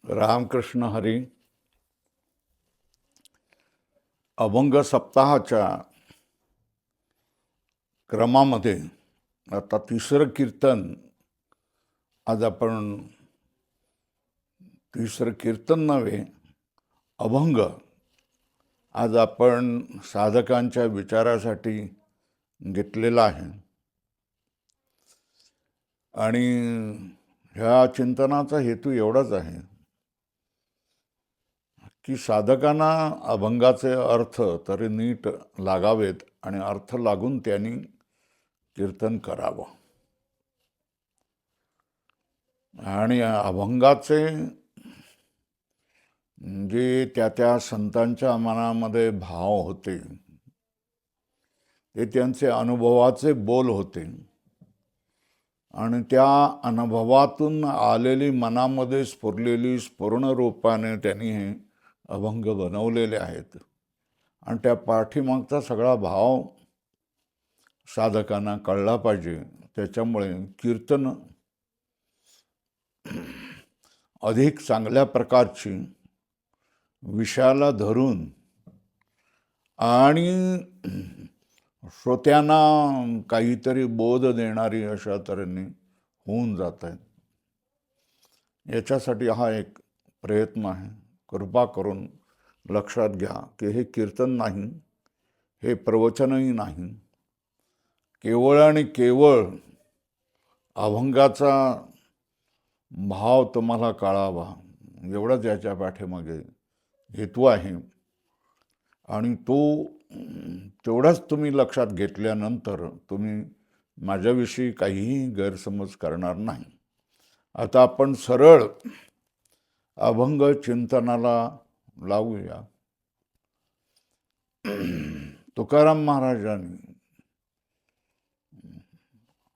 रामकृष्ण हरी. अभंग सप्ताहाच्या क्रमामध्ये आता तिसरं कीर्तन. आज आपण तिसरं कीर्तन नव्हे, अभंग आज आपण साधकांच्या विचारासाठी घेतलेला आहे. आणि ह्या चिंतनाचा हेतू एवढाच आहे की साधकांना अभंगाचे अर्थ तरी नीट लागावेत आणि अर्थ लागून त्यांनी कीर्तन करावं. आणि अभंगाचे जे त्या संतांच्या मनामध्ये भाव होते ते त्यांचे अनुभवाचे बोल होते आणि त्या अनुभवातून आलेली मनामध्ये स्फुरलेली स्फुर्ण रूपाने त्यांनी हे अभंग बनवलेले आहेत. आणि त्या पाठीमागचा सगळा भाव साधकांना कळला पाहिजे. त्याच्यामुळे कीर्तन अधिक चांगल्या प्रकारची विषयाला धरून आणि श्रोत्यांना काहीतरी बोध देणारी अशा तऱ्हेने होऊन जात आहेत. याच्यासाठी हा एक प्रयत्न आहे. कृपा करून लक्षात घ्या की हे कीर्तन नाही, हे प्रवचनही नाही. केवळ आणि केवळ अभंगाचा भाव तुम्हाला कळावा एवढाच याच्या पाठीमागे हेतू आहे. आणि तो तेवढाच तुम्ही लक्षात घेतल्यानंतर तुम्ही माझ्याविषयी काहीही गैरसमज करणार नाही. आता आपण सरळ अभंग चिंतनाला लावूया. तुकाराम महाराजांनी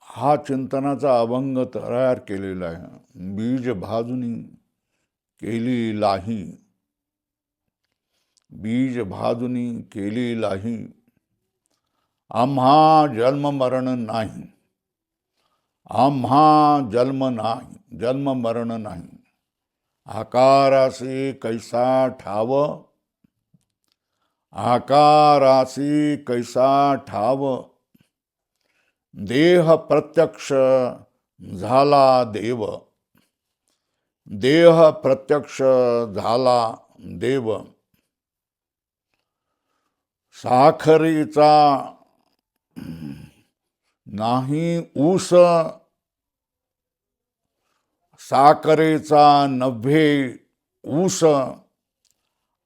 हा चिंतनाचा अभंग तयार केलेला आहे. बीज भाजुनी केली लाही, बीज भाजुनी केली लाही, आम्हा जन्म मरण नाही, आम्हा जन्म मरण नाही. आकारासी कैसा ठाव, आकारासी कैसा ठाव, देह प्रत्यक्ष झाला देव, देह प्रत्यक्ष झाला देव. साखरेचा नाही ऊस, साखरेचा नव्हे ऊस,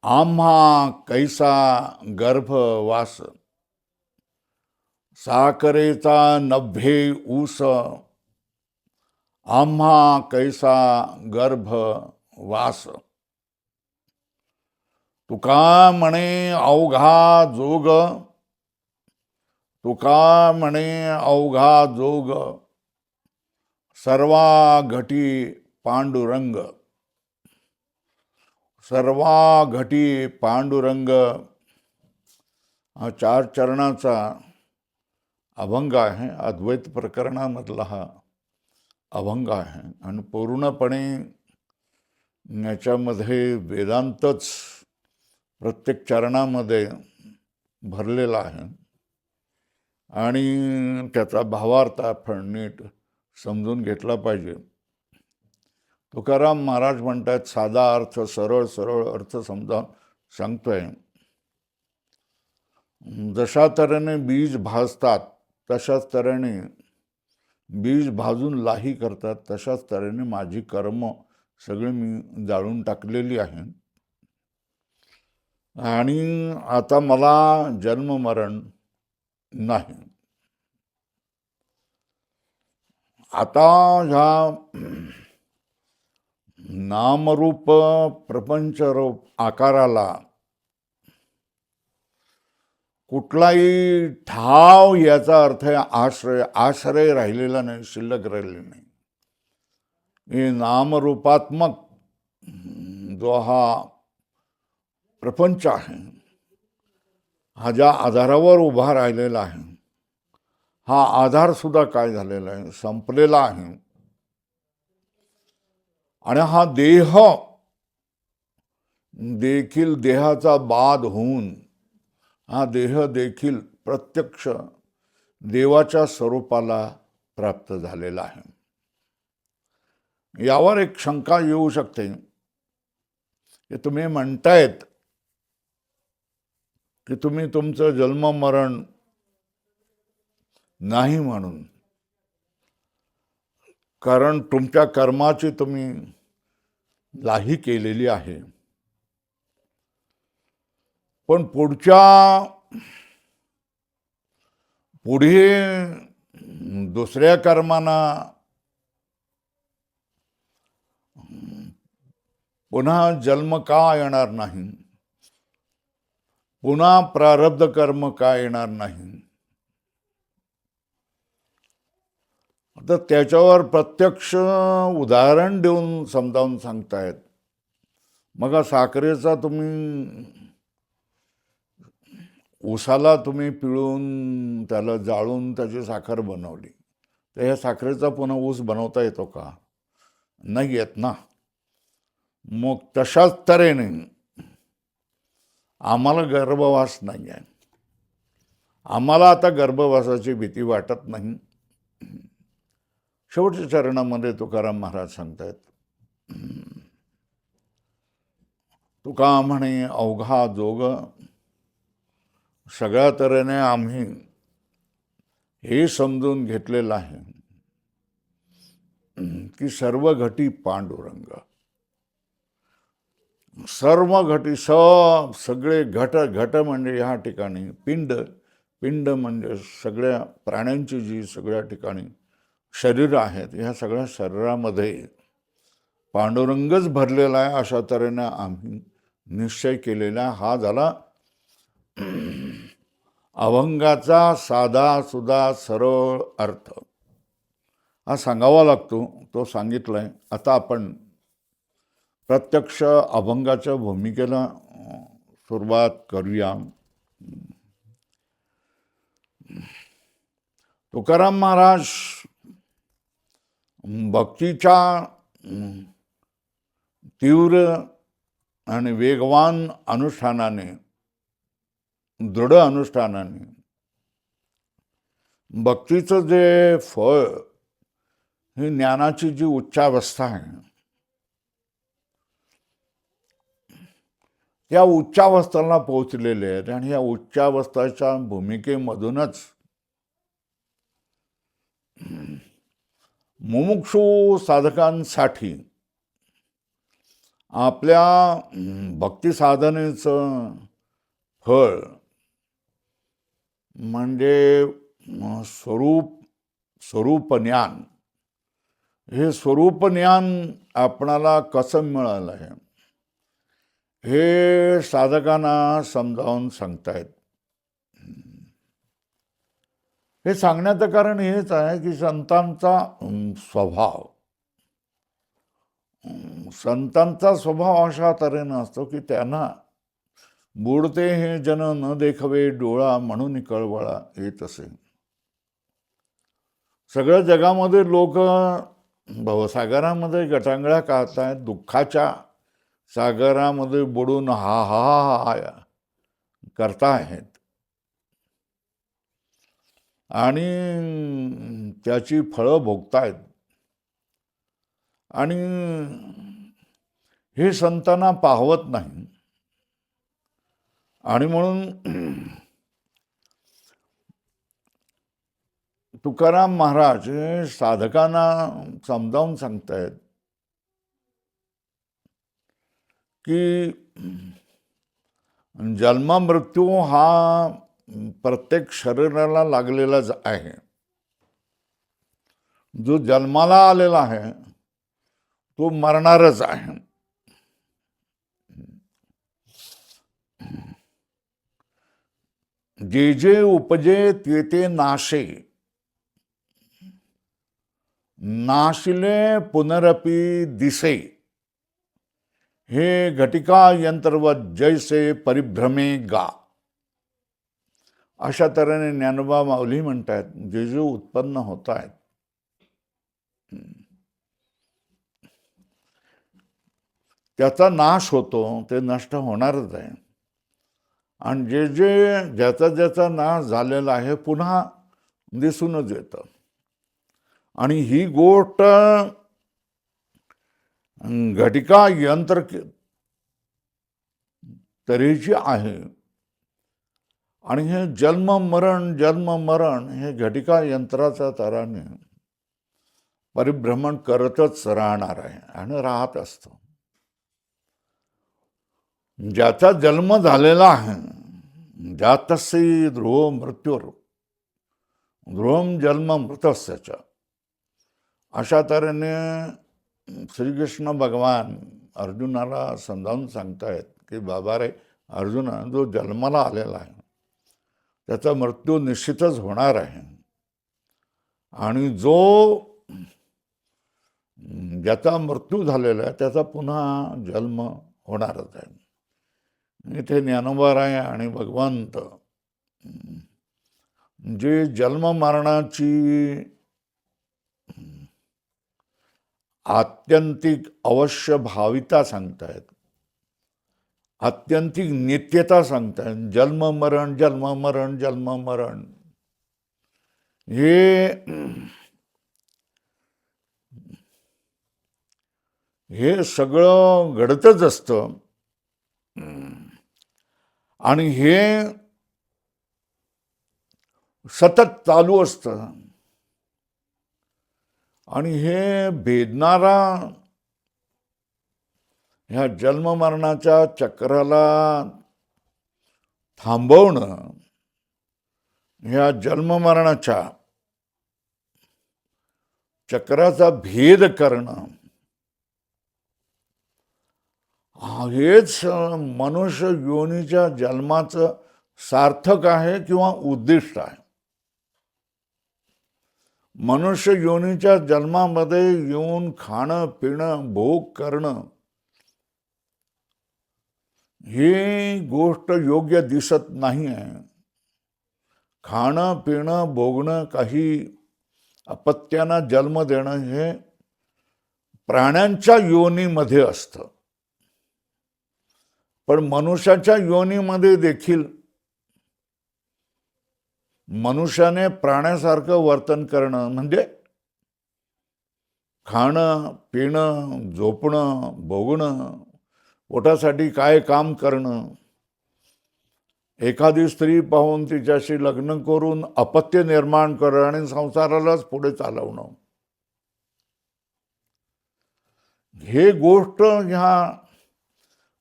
आम्हा कैसा गर्भवास. साखरेचा नव्हे ऊस, आम्हा कैसा गर्भवास. तुका म्हणे अवघा जोग, तुका म्हणे अवघा जोग, सर्वा घटी पांडुरंग, सर्वा घटी पांडुरंग. हा 4 चरणाचा अभंग आहे. अद्वैत प्रकरणामधला हा अभंग आहे आणि पूर्णपणे याच्यामध्ये वेदांतच प्रत्येक चरणामध्ये भरलेला आहे आणि त्याचा भावार्थ आपण नीट समजून घेतला पाहिजे. तुकाराम महाराज म्हणतात, साधा अर्थ सरळ सरळ अर्थ समजावून सांगतोय. जशा तऱ्हेने बीज भाजतात तशाच तऱ्हेने बीज भाजून लाही करतात, तशाच तऱ्हेने माझी कर्म सगळी मी जाळून टाकलेली आहे आणि आता मला जन्म मरण नाही. आता ह्या नामरूप प्रपंचरूप आकाराला कुठलाही ठाव याचा अर्थ आहे आश्रय राहिलेला नाही, शिल्लक राहिलेला नाही. हे नामरूपात्मक जो हा प्रपंच आहे, हा ज्या आधारावर उभा राहिलेला आहे, हा आधार सुद्धा काय झालेला आहे, संपलेला आहे. आणि हा देह देखील देहाचा बाध होऊन हा देह देखील प्रत्यक्ष देवाच्या स्वरूपाला प्राप्त झालेला आहे. यावर एक शंका येऊ शकते की तुम्ही म्हणतायत की तुम्ही तुमचं जन्म मरण नाही म्हणून, कारण तुमच्या कर्माची तुम्ही लाही केलेली आहे. पण पुढे दुसऱ्या कर्मांना पुन्हा जन्म का येणार नाही, पुन्हा प्रारब्ध कर्म का येणार नाही, तर त्याच्यावर प्रत्यक्ष उदाहरण देऊन समजावून सांगतायत. मग साखरेचा तुम्ही ऊसाला तुम्ही पिळून त्याला जाळून त्याची साखर बनवली, तर ह्या साखरेचा पुन्हा ऊस बनवता येतो का? नाही येत ना. मग तशाच तऱ्हेने आम्हाला गर्भवास नाही आहे. आम्हाला आता गर्भवासाची भीती वाटत नाही. शेवटच्या चरणामध्ये तुकाराम महाराज सांगतायत, तुका म्हणे अवघा जोग, सगळ्या तऱ्हेने आम्ही हे समजून घेतलेलं आहे की सर्व घटी पांडुरंग. सर्व घटी सगळे घट म्हणजे ह्या ठिकाणी पिंड म्हणजे सगळ्या प्राण्यांची जी सगळ्या ठिकाणी शरीर आहेत, ह्या सगळ्या शरीरामध्ये पांडुरंगच भरलेला आहे, अशा तऱ्हेने आम्ही निश्चय केलेला. हा झाला अभंगाचा साधा सुधा सरळ अर्थ. हा सांगावा लागतो, तो सांगितलाय. आता आपण प्रत्यक्ष अभंगाच्या भूमिकेला सुरुवात करूया. तुकाराम महाराज भक्तीच्या तीव्र आणि वेगवान अनुष्ठानाने, दृढ अनुष्ठानाने भक्तीचं जे फळ, ही ज्ञानाची जी उच्चावस्था आहे, त्या उच्चावस्थेला पोहोचलेले आहेत. आणि या उच्चावस्थेच्या भूमिकेमधूनच मुमुक्षू साधकांसाठी आपल्या भक्ती साधनेचं फळ म्हणजे स्वरूप ज्ञान. हे स्वरूप ज्ञान आपणाला कसं मिळालं आहे, हे साधकांना समजावून सांगतायत. हे सांगण्याचं कारण हेच आहे की संतांचा स्वभाव अशा तऱ्हेनं असतो की त्यांना बुडते हे जन न देखवे डोळा, म्हणून कळवळा येत असे. सगळ्या जगामध्ये लोक भवसागरामध्ये गटांगळ्या काढतायत, दुःखाच्या सागरामध्ये बुडून हा करतायत आणि त्याची फळं भोगतायत. आणि हे संतांना पाहवत नाही. आणि म्हणून तुकाराम महाराज साधकांना समजावून सांगतायत की जन्म मृत्यू हा प्रत्येक शरीराला लागलेलाच आहे. जो जन्माला आलेला आहे तो मरणारच आहे. जे जे उपजे ते ते नाशे, नाशिले पुनरपी दिसे, हे घटिका यंत्रवत जैसे परिभ्रमे गा. अशा तऱ्हेने ज्ञानोबा माऊली म्हणतात, जे जे उत्पन्न होत आहेत त्याचा नाश होतो, ते नष्ट होणारच आहे. आणि जे जे ज्याचा नाश झालेला आहे पुन्हा दिसूनच येतं. आणि ही गोष्ट घटिका यंत्र तऱ्हेची आहे. आणि हे जन्म मरण हे घटिका यंत्राच्या तराने परिभ्रमण करतच राहणार आहे आणि राहत असतं. ज्याचा जन्म झालेला आहे, जातस्य ध्रुव मृत्यूर ध्रुवम जन्म मृतस्यच, अशा तऱ्हेने श्रीकृष्ण भगवान अर्जुनाला समजावून सांगतायत की बाबा रे अर्जुना, जो जन्माला आलेला आहे त्याचा मृत्यू निश्चितच होणार आहे. आणि जो ज्याचा मृत्यू झालेला आहे त्याचा पुन्हा जन्म होणारच आहे. इथे ज्ञानोबाराय आणि भगवंत जे जन्म मरणाची आत्यंतिक अवश्य भाविता सांगतायत, आत्यंतिक नित्यता सांगतायत. जन्म मरण जन्म मरण जन्म मरण हे सगळं घडतच असतं. आणि हे सतत चालू असतं. आणि हे भेदणारा ह्या जन्म मरणाच्या चक्राला थांबवणं, ह्या जन्म मरणाच्या चक्राचा भेद करणं, हेच मनुष्य योनीच्या जन्माचं सार्थक आहे किंवा उद्दिष्ट आहे. मनुष्य योनीच्या जन्मामध्ये येऊन खाणं पिणं भोग करणं ही गोष्ट योग्य दिसत नाही आहे. खाणं पिणं भोगणं, काही अपत्यांना जन्म देणं हे प्राण्यांच्या योनीमध्ये असतं. पण मनुष्याच्या योनीमध्ये देखील मनुष्याने प्राण्यासारखं वर्तन करणं म्हणजे खाणं पिणं झोपणं भोगणं, पोटासाठी काय काम करणं, एखादी स्त्री पाहून तिच्याशी लग्न करून अपत्य निर्माण करणं आणि संसारालाच पुढे चालवणं, हे गोष्ट ह्या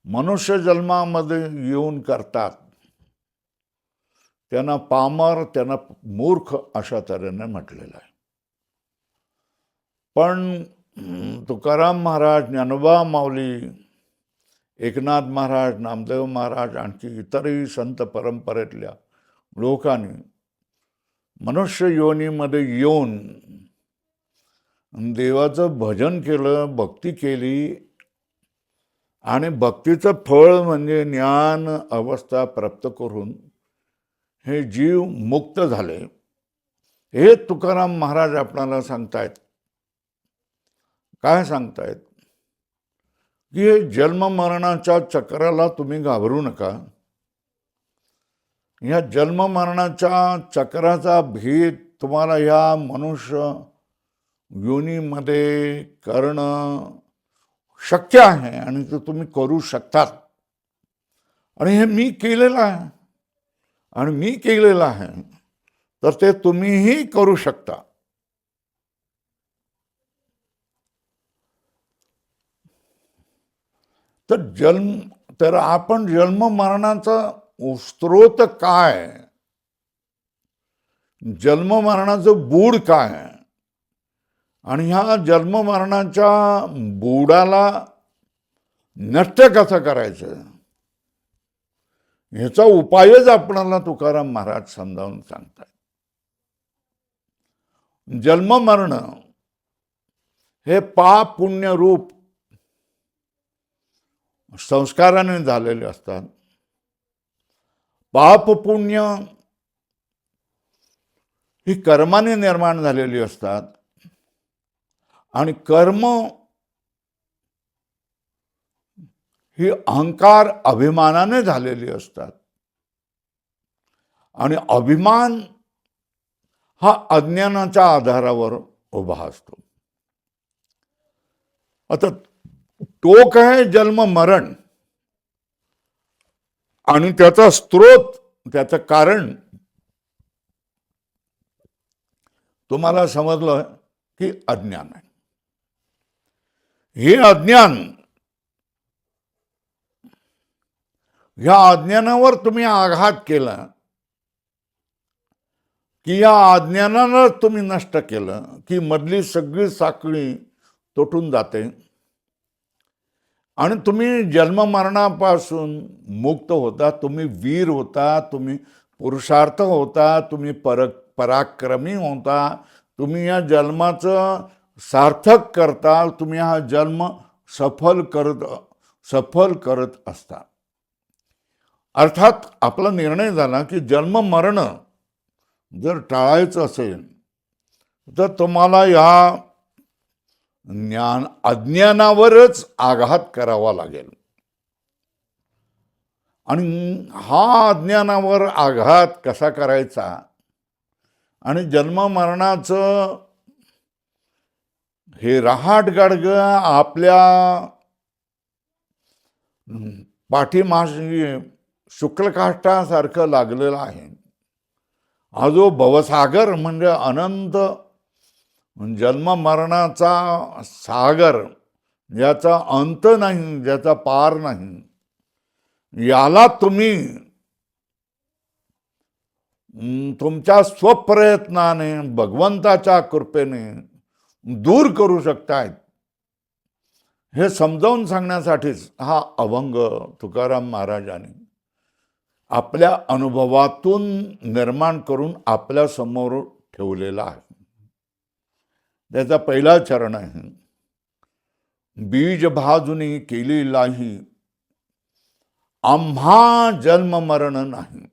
मनुष्य जन्मामध्ये येऊन करतात. त्यांना पामर, त्यांना मूर्ख अशा तऱ्हेने म्हटलेलं आहे. पण तुकाराम महाराज, ज्ञानोबा माऊली, एकनाथ महाराज, नामदेव महाराज, आणखी इतरही संत परंपरेतल्या लोकांनी मनुष्य योनीमध्ये येऊन देवाचं भजन केलं, भक्ती केली आणि भक्तीचं फळ म्हणजे ज्ञान अवस्था प्राप्त करून हे जीव मुक्त झाले. हे तुकाराम महाराज आपल्याला सांगतायत. काय सांगतायत की हे जन्म मरणाच्या चक्राला तुम्ही घाबरू नका. ह्या जन्म मरणाच्या चक्राचा भेद तुम्हाला ह्या मनुष्य योनीमध्ये करणं शक्य आहे आणि ते तुम्ही करू शकतात. आणि हे मी केलेलं आहे आणि मी केलेलं आहे, तर ते तुम्हीही करू शकता. तर आपण जन्म मरणाचा स्रोत काय, जन्म मरणाचं बूड काय आणि ह्या जन्म मरणाच्या बुडाला नष्ट कसं करायचं ह्याचा उपायच आपल्याला तुकाराम महाराज समजावून सांगतात. जन्म मरण हे पाप पुण्य रूप संस्काराने झालेले असतात. पाप पुण्य ही कर्माने निर्माण झालेली असतात. आणि कर्म ही अहंकार अभिमानाने झालेली असतात. आणि अभिमान हा अज्ञानाच्या आधारावर उभा असतो. आता तो काय जन्म मरण आणि त्याचा स्रोत, त्याचं कारण तुम्हाला समजलं की अज्ञान आहे. हे अज्ञान, ह्या अज्ञानावर तुम्ही आघात केला की या अज्ञानाला तुम्ही नष्ट केलं की मधली सगळी साखळी तुटून जाते आणि तुम्ही जन्ममरणापासून मुक्त होता. तुम्ही वीर होता, तुम्ही पुरुषार्थ होता, तुम्ही पराक्रमी होता. तुम्ही या जन्माचं सार्थक करता, तुम्ही हा जन्म सफल करत असता. अर्थात आपला निर्णय झाला की जन्म मरण जर टाळायचं असेल तर तुम्हाला या अज्ञानावरच आघात करावा लागेल. आणि हा अज्ञानावर आघात कसा करायचा आणि जन्म मरणाचं हे रहाटगाडगं आपल्या पाठीमागे शुक्लकाष्ठासारखं लागलेलं आहे. हा जो भवसागर म्हणजे अनंत जन्म मरणाचा सागर, ज्याचा अंत नाही, ज्याचा पार नाही, याला तुम्ही तुमच्या स्वप्रयत्नाने, भगवंताच्या कृपेने दूर करू शकतायत, हे समजावून सांगण्यासाठीच हा अभंग तुकाराम महाराजांनी आपल्या अनुभवातून निर्माण करून आपल्या समोर ठेवलेला आहे. त्याचा पहिला चरण आहे, बीज भाजुनी केली लाही आम्हा जन्म मरण नाही.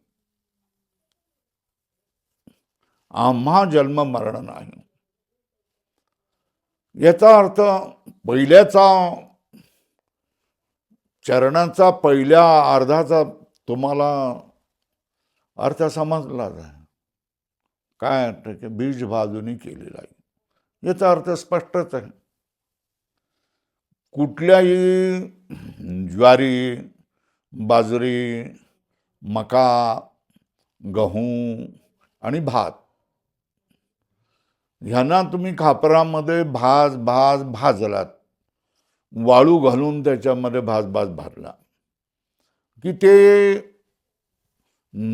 आम्हा जन्म मरण नाही याचा अर्थ पहिल्याचा चरणाचा पहिल्या अर्धाचा तुम्हाला अर्थ समजला काय अर्थ की बीज भाजुनी केलेला आहे. याचा अर्थ स्पष्टच आहे. कुठल्याही ज्वारी, बाजरी, मका, गहू आणि भात ह्यांना तुम्ही खापरामध्ये भाजलात, वाळू घालून त्याच्यामध्ये भरला की ते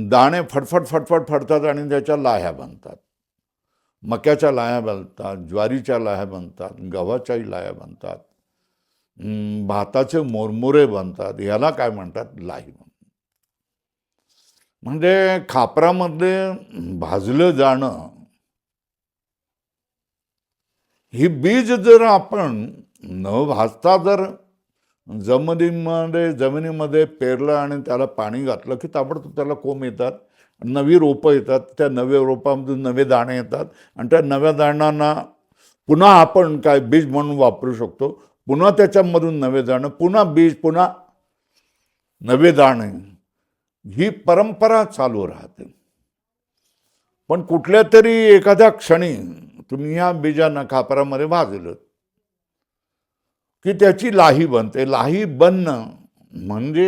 दाणे फटफट फडतात आणि त्याच्या लाह्या बनतात. मक्याच्या लाह्या बनतात, ज्वारीच्या लाह्या बनतात, गव्हाच्याही लाह्या बनतात, भाताचे मोरमुरे बनतात. याला काय म्हणतात? लाही. म्हणजे खापरामध्ये भाजलं जाणं ही बीज जर आपण न भाजता जर जमिनीमध्ये पेरलं आणि त्याला पाणी घातलं की ताबडतोब त्याला कोंब येतात, नवी रोपं येतात. त्या नव्या रोपामधून नवे दाणे येतात आणि त्या नव्या दाण्यांना पुन्हा आपण काय बीज म्हणून वापरू शकतो. पुन्हा त्याच्यामधून नवे दाणे, पुन्हा बीज, पुन्हा नवे दाणे, ही परंपरा चालू राहते. पण कुठल्या तरी एखाद्या क्षणी तुम्ही ह्या बीजांना खापरामध्ये भाजलं की त्याची लाही बनते. लाही बनणं म्हणजे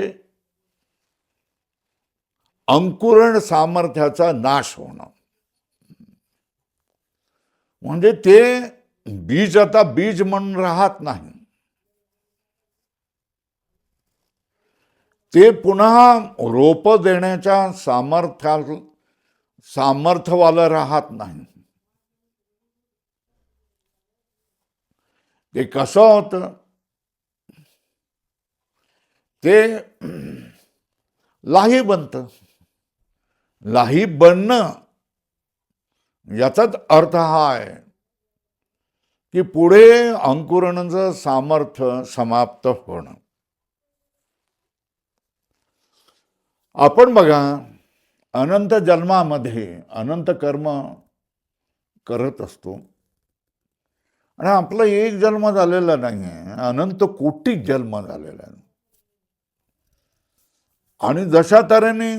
अंकुरण सामर्थ्याचा नाश होणं. म्हणजे ते बीज आता बीज म्हणून राहत नाही, ते पुन्हा रोप देण्याच्या सामर्थ्यवालं राहत नाही. ते कसं होतं? ते लाही बनतं. लाही बनणं याचाच अर्थ हा आहे की पुढे अंकुरणाचं सामर्थ्य समाप्त होणं. आपण बघा, अनंत जन्मामध्ये अनंत कर्म करत असतो आणि आपला एक जन्म झालेला नाही आहे, अनंत कोटी जन्म झालेला आहे. आणि जशा तऱ्हेने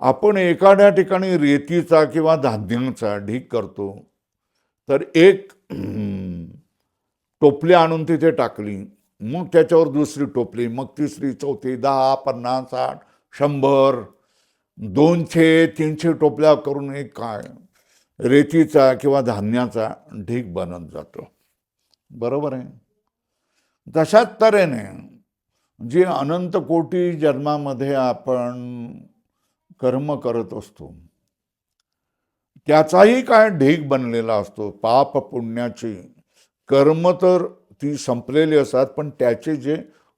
आपण एखाद्या ठिकाणी रेतीचा किंवा धान्याचा ढीग करतो, तर एक टोपली आणून तिथे टाकली, मग त्याच्यावर दुसरी टोपली, मग तिसरी, चौथी, 10, 50, 60, 100, 200, 300 टोपल्या करून एक काय रेतीचा किंवा धान्याचा ढीग बनत जातो. बरोबर आहे. तशाच तऱ्हेने जे अनंत कोटी जन्मामध्ये आपण कर्म करत असतो, त्याचाही काय ढीग बनलेला असतो. पाप पुण्याची कर्म तर ती संपलेली असतात, पण त्याचे जे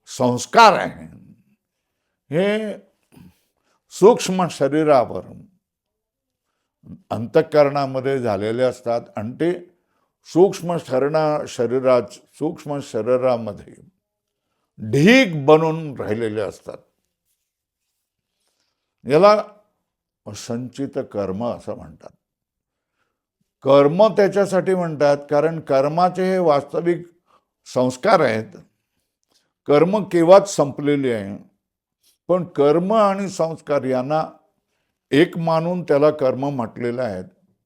संस्कार आहेत हे सूक्ष्म शरीरावर अंतःकरणामध्ये झालेले असतात आणि ते सूक्ष्म शरीरामध्ये ढीग बनून राहिलेले असतात. याला संचित कर्म असं म्हणतात. कर्म त्याच्यासाठी म्हणतात कारण कर्माचे हे वास्तविक संस्कार आहेत. कर्म केव्हाच संपलेली आहे, पण कर्म आणि संस्कार यांना एक मानून त्याला कर्म म्हटलेलं आहे.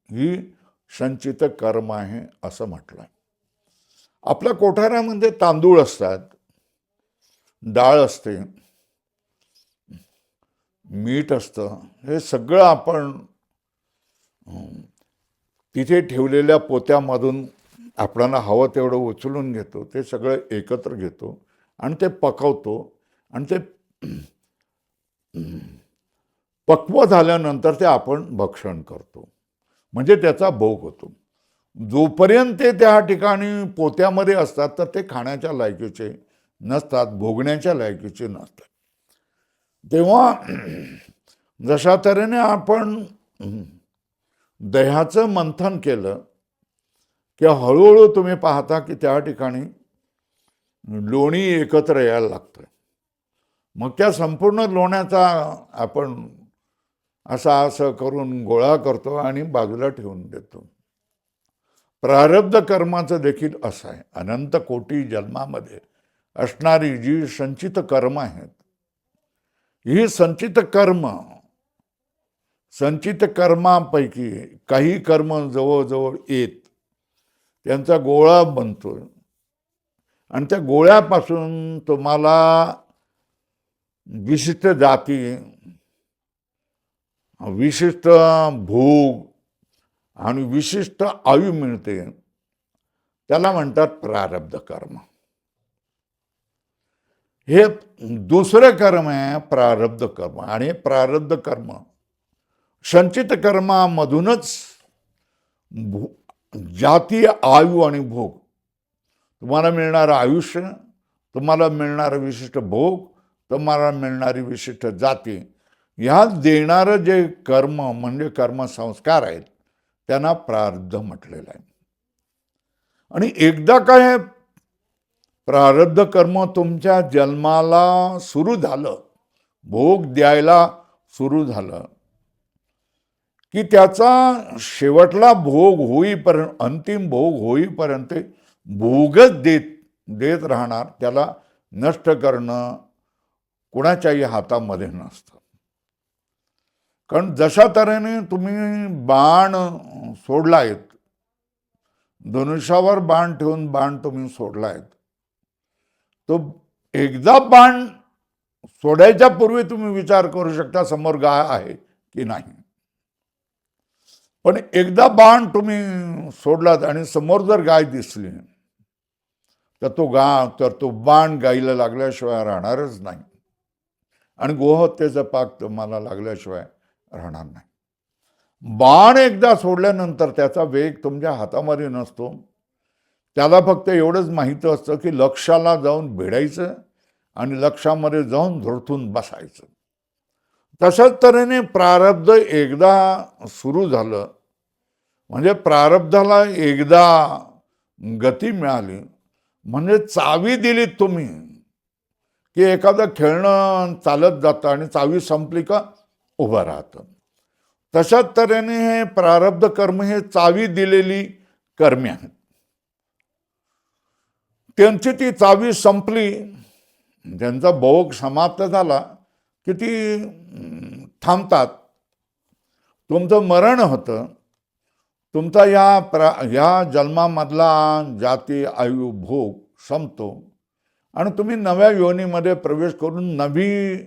ही संचित कर्म आहे असं म्हटलं. आपल्या कोठाऱ्यामध्ये तांदूळ असतात, डाळ असते, मीठ असतं. हे सगळं आपण तिथे ठेवलेल्या पोत्यामधून आपल्याला हवं तेवढं उचलून घेतो, ते सगळं एकत्र घेतो आणि ते पकवतो आणि ते पक्व झाल्यानंतर ते आपण भक्षण करतो, म्हणजे त्याचा भोग होतो. जोपर्यंत ते त्या ठिकाणी पोत्यामध्ये असतात तर ते खाण्याच्या लायकीचे नसतात, भोगण्याच्या लायकीचे नसतात. तेव्हा जशा तऱ्हेने आपण दह्याचं मंथन केलं की हळूहळू तुम्ही पाहता की त्या ठिकाणी लोणी एकत्र यायला लागतं. मग त्या संपूर्ण लोण्याचा आपण असं करून गोळा करतो आणि बाजूला ठेवून देतो. प्रारब्ध कर्माचं देखील असं आहे. अनंत कोटी जन्मामध्ये असणारी जी संचित कर्म आहेत, ही संचित कर्मापैकी काही कर्म जवळजवळ येत त्यांचा गोळा बनतो आणि त्या गोळ्यापासून तुम्हाला विशिष्ट जाती, विशिष्ट भोग आणि विशिष्ट आयु मिळते. त्याला म्हणतात प्रारब्ध कर्म. हे दुसरं कर्म आहे प्रारब्ध कर्म. आणि प्रारब्ध कर्म संचित कर्मामधूनच जाती, आयु आणि भोग, तुम्हाला मिळणारं आयुष्य, तुम्हाला मिळणारं विशिष्ट भोग, तुम्हाला मिळणारी विशिष्ट जाती, ह्या देणारं जे कर्म म्हणजे कर्मसंस्कार आहेत त्यांना प्रारब्ध म्हटलेलं आहे. आणि एकदा काय प्रारब्ध कर्म तुमच्या जन्माला सुरू झालं, भोग द्यायला सुरू झालं की त्याचा शेवटला भोग होईपर्यंत, अंतिम भोग होईपर्यंत भोगच देत राहणार. त्याला नष्ट करणं कुणाच्याही हातामध्ये नसतं. कारण जशा तऱ्हेने तुम्ही बाण सोडलायत, धनुष्यावर बाण ठेवून बाण तुम्ही सोडलायत, तो एकदा बाण सोडायच्या पूर्वी तुम्ही विचार करू शकता समोर गाय आहे की नाही. पण एकदा बाण तुम्ही सोडलात आणि समोर जर गाय दिसली तर तो बाण गायीला लागल्याशिवाय राहणारच नाही आणि गोहत्येचा पाक तुम्हाला लागल्याशिवाय राहणार नाही. बाण एकदा सोडल्यानंतर त्याचा वेग तुमच्या हातामध्ये नसतो. त्याला फक्त एवढंच माहिती असतं की लक्ष्याला जाऊन भिडायचं आणि लक्ष्यामध्ये जाऊन धडकून बसायचं. तशाच तऱ्हेने प्रारब्ध एकदा सुरू झालं म्हणजे प्रारब्धाला एकदा गती मिळाली म्हणजे चावी दिली तुम्ही की एखादं खेळणं चालत जातं आणि चावी संपली का उभं राहतं. तशाच तऱ्हेने हे प्रारब्ध कर्म हे चावी दिलेली कर्मे आहेत. त्यांची ती चावी संपली ज्यांचा भोग समाप्त झाला की ती थांबतात. तुमचं मरण होतं, तुमचा या जन्मामधला जाती आयु भोग संपतो आणि तुम्ही नव्या योनीमध्ये प्रवेश करून नवी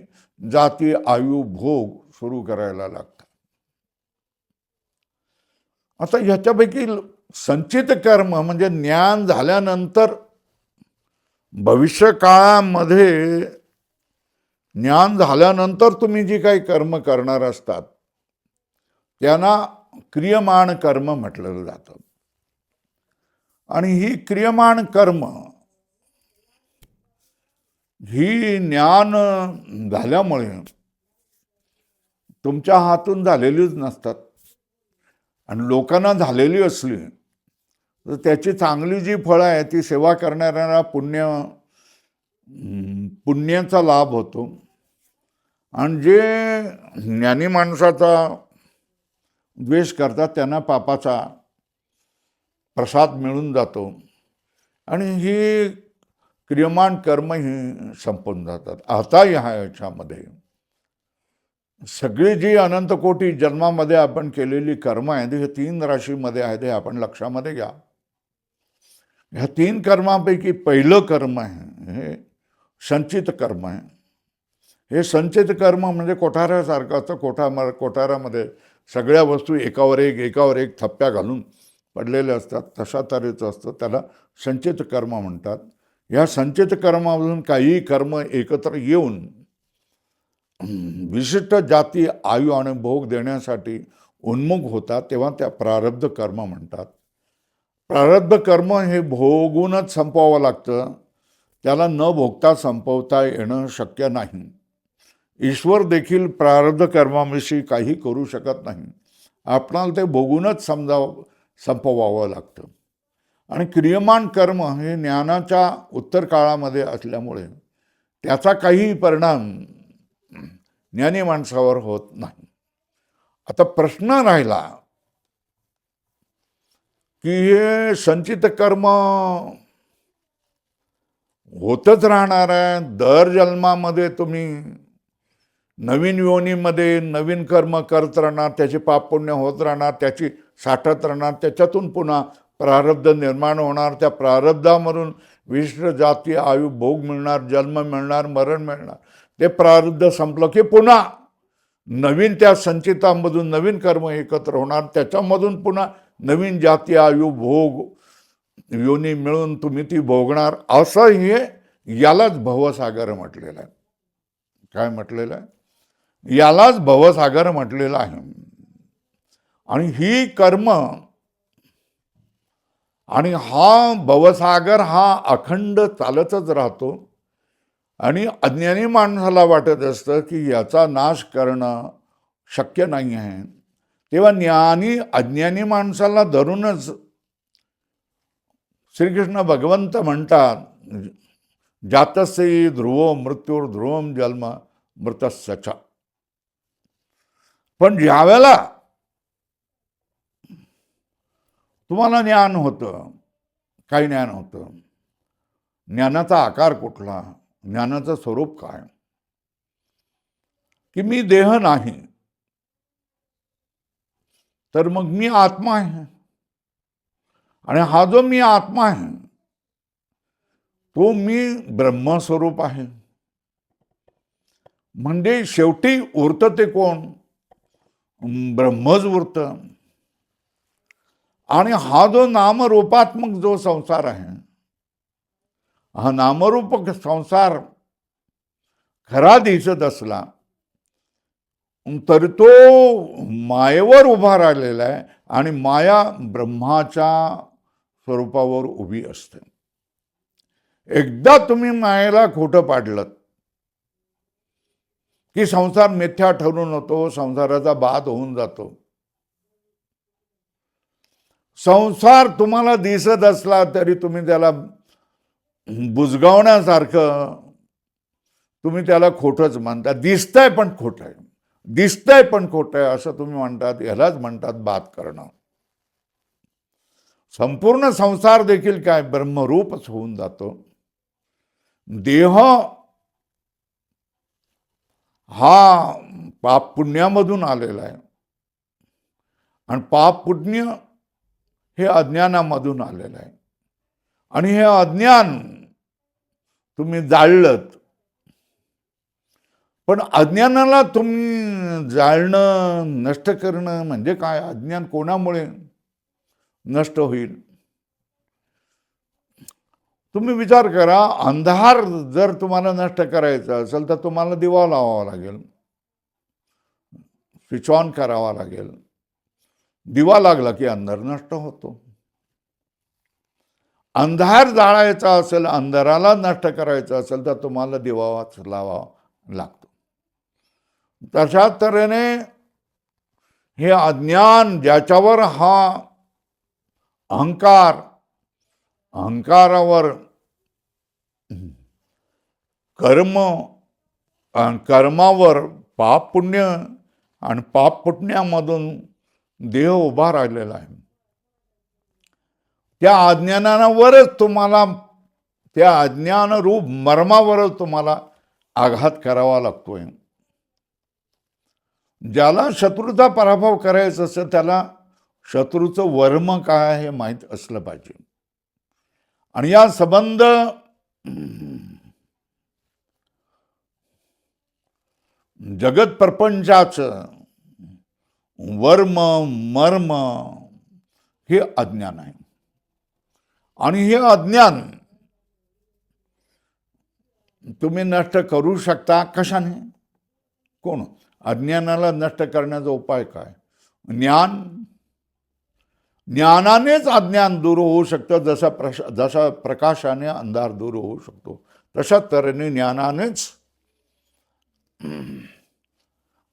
जाती आयु भोग सुरू करायला लागतात. आता ह्याच्यापैकी संचित कर्म म्हणजे ज्ञान झाल्यानंतर भविष्य काळामध्ये ज्ञान झाल्यानंतर तुम्ही जी काही कर्म करणार असतात त्यांना क्रियमाण कर्म म्हटलं जातं. आणि ही क्रियमाण कर्म ही ज्ञान झाल्यामुळे तुमच्या हातून झालेलीच नसतात आणि लोकांना झालेली असली तर त्याची चांगली जी फळं आहे ती सेवा करणाऱ्यांना पुण्याचा लाभ होतो आणि जे ज्ञानी माणसाचा द्वेष करतात त्यांना पापाचा प्रसाद मिळून जातो आणि ही क्रियमाण कर्म ही संपून जातात. आता ह्याच्यामध्ये सगळी जी अनंत कोटी जन्मामध्ये आपण केलेली कर्म आहेत हे 3 राशीमध्ये आहेत, हे आपण लक्षामध्ये घ्या. ह्या 3 कर्मापैकी पहिलं कर्म आहे हे संचित कर्म आहे. हे संचित कर्म म्हणजे कोठारासारखं असतं. कोठारामध्ये सगळ्या वस्तू एकावर एक थप्प्या घालून पडलेल्या असतात, तशा तऱ्हेचं असतं. त्याला संचित कर्म म्हणतात. या संचित कर्मामधून काही कर्म एकत्र येऊन विशिष्ट जाती आयु आणि भोग देण्यासाठी उन्मुख होतात, तेव्हा त्या प्रारब्ध कर्म म्हणतात. प्रारब्ध कर्म हे भोगूनच संपवावं लागतं, त्याला न भोगता संपवता येणं शक्य नाही. ईश्वर देखील प्रारब्ध कर्माविषयी काही करू शकत नाही, आपणाला ते भोगूनच संपवावं लागतं. आणि क्रियमाण कर्म हे ज्ञानाच्या उत्तर काळामध्ये असल्यामुळे त्याचा काही परिणाम ज्ञानी माणसावर होत नाही. आता प्रश्न राहिला की हे संचित कर्म होतच राहणार आहे. दर जन्मामध्ये तुम्ही नवीन योनीमध्ये नवीन कर्म करत राहणार, त्याचे पाप पुण्य होत राहणार, त्याची साठत राहणार, त्याच्यातून पुन्हा प्रारब्ध निर्माण होणार, त्या प्रारब्धामधून विशिष्ट जाती आयु भोग मिळणार, जन्म मिळणार, मरण मिळणार. ते प्रारब्ध संपलं की पुन्हा नवीन त्या संचितामधून नवीन कर्म एकत्र होणार, त्याच्यामधून पुन्हा नवीन जाती आयु भोग योनी मिळून तुम्ही ती भोगणार. असं हे यालाच भवसागर म्हटलेलं आहे. काय म्हटलेलं आहे? यालाच भवसागर म्हटलेलं आहे. आणि ही कर्म आणि हा भवसागर हा अखंड चालतच राहतो आणि अज्ञानी माणसाला वाटत असतं की याचा नाश करणं शक्य नाही आहे. तेव्हा ज्ञानी अज्ञानी माणसाला धरूनच श्रीकृष्ण भगवंत म्हणतात, जातस्य ध्रुवो मृत्युर्ध्रुवम जन्म मृतस्य च. पण ज्यावेळेला तुम्हाला ज्ञान होतं, काय ज्ञान होतं? ज्ञानाचा आकार कुठला, ज्ञानाचं स्वरूप काय, की मी देह नाही, तर मग मी आत्मा आहे. आणि हा जो मी आत्मा आहे तो मी ब्रह्मस्वरूप आहे. म्हणजे शेवटी उरतं ते कोण? ब्रह्मच उरतं. आणि हा जो नामरूपात्मक जो संसार आहे, हा नामरूप संसार खरा दिसत असला तरी तो मायेवर उभा राहिलेला आहे आणि माया ब्रह्माच्या स्वरूपावर उभी असते. एकदा तुम्ही मायेला खोटं पाडलं की संसार मिथ्या ठरून होतो, संसाराचा बाध होऊन जातो. संसार तुम्हाला दिसत असला तरी तुम्ही त्याला बुजगावण्यासारखं तुम्ही त्याला खोटंच मानता. दिसतंय पण खोटं आहे, दिसतंय पण खोटं आहे असं तुम्ही म्हणतात. यालाच म्हणतात बात करणं. संपूर्ण संसार देखील काय ब्रह्मरूपच होऊन जातो. देह हा पाप पुण्यामधून आलेला आहे. आणि पाप पुण्य हे अज्ञानामधून आलेलं आहे. आणि हे अज्ञान तुम्ही जाळलत. पण अज्ञानाला तुम्ही जाळणं, नष्ट करणं म्हणजे काय? अज्ञान कोणामुळे नष्ट होईल? तुम्ही विचार करा, अंधार जर तुम्हाला नष्ट करायचा असेल तर तुम्हाला दिवा लावावा लागेल, स्विच ऑन करावा लागेल. दिवा लागला की अंधार नष्ट होतो. अंधार जाळायचा असेल, अंधाराला नष्ट करायचं असेल तर तुम्हाला दिवाच लावावा लागतो. तशा तऱ्हेने हे अज्ञान ज्याच्यावर हा अहंकारावर कर्मावर पाप पुण्य आणि पाप पुण्यामधून देह उभा राहिलेला आहे. त्या अज्ञानावरच तुम्हाला, त्या अज्ञान रूप मर्मावरच तुम्हाला आघात करावा लागतोय. ज्याला शत्रूचा पराभव करायचा असेल त्याला शत्रूचं वर्म काय हे माहीत असलं पाहिजे. आणि या संबंध जगत प्रपंचाचं वर्म मर्म हे अज्ञान आहे. आणि हे अज्ञान तुम्ही नष्ट करू शकता कशाने? कोण? अज्ञानाला नष्ट करण्याचा उपाय काय? ज्ञानानेच अज्ञान दूर होऊ शकतं. जसा प्रकाशाने अंधार दूर होऊ शकतो तशा तऱ्हेने ज्ञानानेच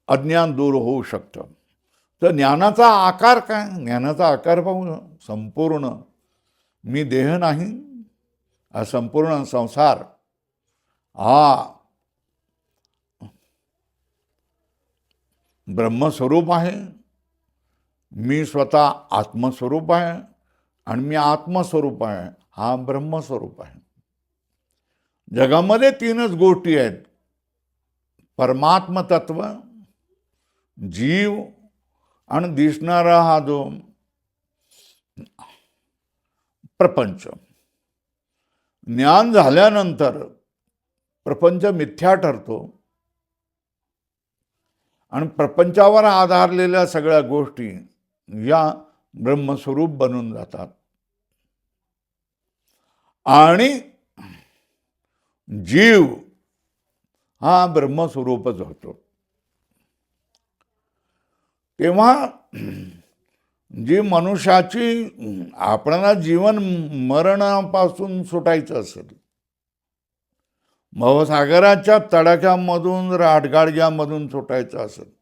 अज्ञान दूर होऊ शकतं. तर ज्ञानाचा आकार काय? ज्ञानाचा आकार पाहून संपूर्ण मी देह नाही, हा संपूर्ण संसार हा ब्रह्मस्वरूप आहे. मी स्वतः आत्मस्वरूप आहे आणि मी आत्मस्वरूप आहे, हा ब्रह्मस्वरूप आहे. जगामध्ये तीनच गोष्टी आहेत: परमात्म तत्व, जीव आणि दिसणारा हा जो प्रपंच. ज्ञान झाल्यानंतर प्रपंच मिथ्या ठरतो आणि प्रपंचावर आधारलेल्या सगळ्या गोष्टी या ब्रह्मस्वरूप बनून जातात आणि जीव हा ब्रह्मस्वरूपच होतो. तेव्हा जी मनुष्याची आपल्याला जीवन मरणापासून सुटायचं असेल, भवसागराच्या तडाख्यामधून राटगाडग्यामधून सुटायचं असेल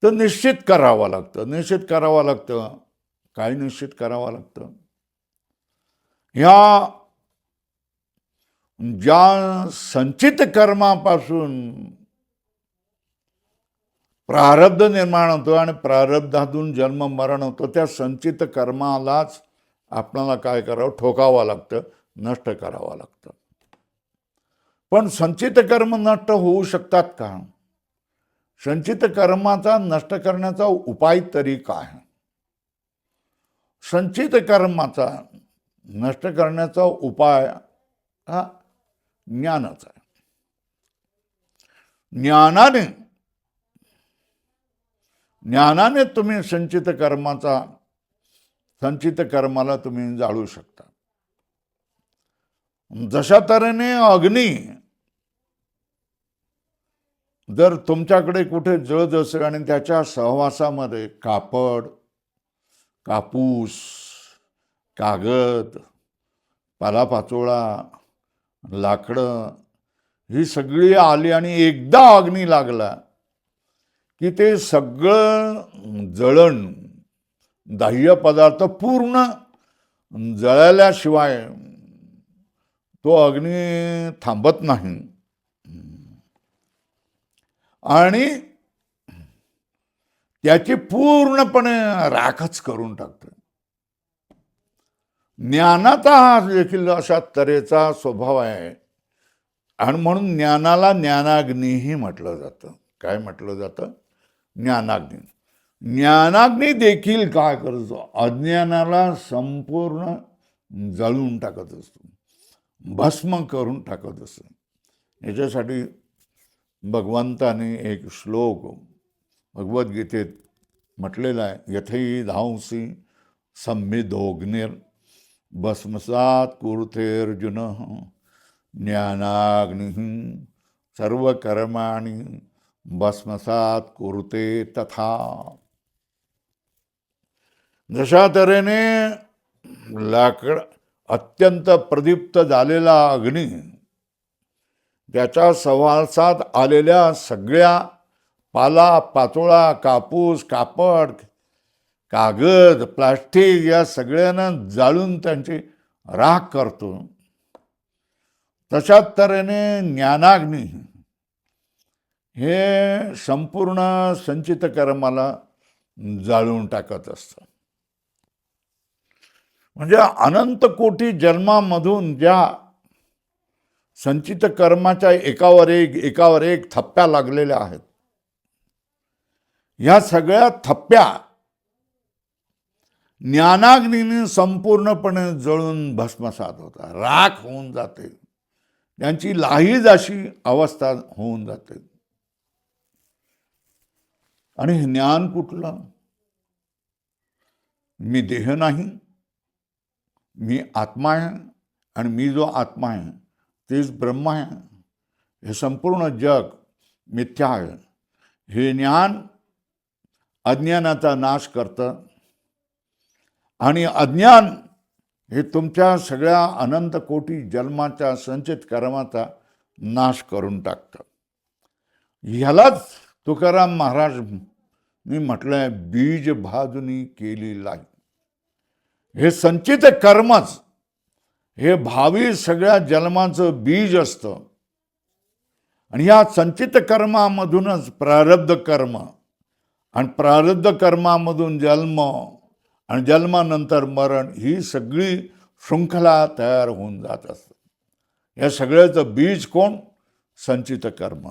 तर निश्चित करावं लागतं. काय निश्चित करावं लागतं? ह्या ज्या संचित कर्मापासून प्रारब्ध निर्माण होतो आणि प्रारब्धातून जन्म मरण होतो, त्या संचित कर्मालाच आपल्याला काय करावं? ठोकावं लागतं, नष्ट करावं लागतं. पण संचित कर्म नष्ट होऊ शकतात का? संचित कर्माचा नष्ट करण्याचा उपाय तरी काय? संचित कर्माचा नष्ट करण्याचा उपाय हा ज्ञानाचा आहे. ज्ञानाने तुम्ही संचित कर्माला तुम्ही जाळू शकता. जशा तऱ्हेने अग्नी जर तुमच्याकडे कुठे जळत असेल आणि त्याच्या सहवासामध्ये कापड, कापूस, कागद, पालापाचोळा, लाकडं ही सगळी आली आणि एकदा अग्नी लागला की ते सगळं जळण, दाह्य पदार्थ पूर्ण जळल्याशिवाय तो अग्नी थांबत नाही आणि त्याची पूर्णपणे राखच करून टाकतो. ज्ञानाचा हा देखील अशा तऱ्हेचा स्वभाव आहे. आणि म्हणून ज्ञानाला ज्ञानाग्नीही म्हटलं जातं. काय म्हटलं जातं? ज्ञानाग्नी. ज्ञानाग्नी देखील काय करतो? अज्ञानाला संपूर्ण जळून टाकत असतो, भस्म करून टाकत असतो. याच्यासाठी भगवंताने एक श्लोक भगवद्गीतेत म्हटलेला आहे, यथै धांसी संविदोग्निर भस्मसात कुरुतेर्जुन ज्ञानाग्नि सर्व कर्माणि भस्मसात कुरुते तथा. जशा तऱ्हेने लाकड अत्यंत प्रदीप्त झालेला अग्नी त्याच्या सहवासात आलेल्या सगळ्या पाला पाचोळा, कापूस, कापड, कागद, प्लास्टिक या सगळ्यांना जाळून त्यांची राख करतो, तशाच तऱ्हेने ज्ञानाग्नी हे संपूर्ण संचित कर्माला जाळून टाकत असतं. म्हणजे अनंत कोटी जन्मामधून ज्या संचित कर्माच्या एकावर एक थप्प्या लागलेल्या आहेत, ह्या सगळ्या थप्प्या ज्ञानाग्नीने संपूर्णपणे जळून भस्मसात होतात, राख होऊन जाते, त्यांची लाहीज अशी अवस्था होऊन जाते. आणि हे ज्ञान कुठलं? मी देह नाही, मी आत्मा आहे, आणि मी जो आत्मा आहे तेच ब्रह्म आहे. हे संपूर्ण जग मिथ्या आहे. हे ज्ञान अज्ञानाचा नाश करतं, आणि अज्ञान हे तुमच्या सगळ्या अनंत कोटी जन्माच्या संचित कर्माचा नाश करून टाकतं. ह्यालाच तुकाराम महाराज मी म्हटलंय, बीज भाजुनी केली लाई. हे संचित कर्मच हे भावी सगळ्या जन्माचं बीज असतं, आणि या संचित कर्मामधूनच प्रारब्ध कर्म, आणि प्रारब्ध कर्मामधून जन्म, आणि जन्मानंतर मरण, ही सगळी शृंखला तयार होऊन जात असते. या सगळ्याचं बीज कोण? संचित कर्म.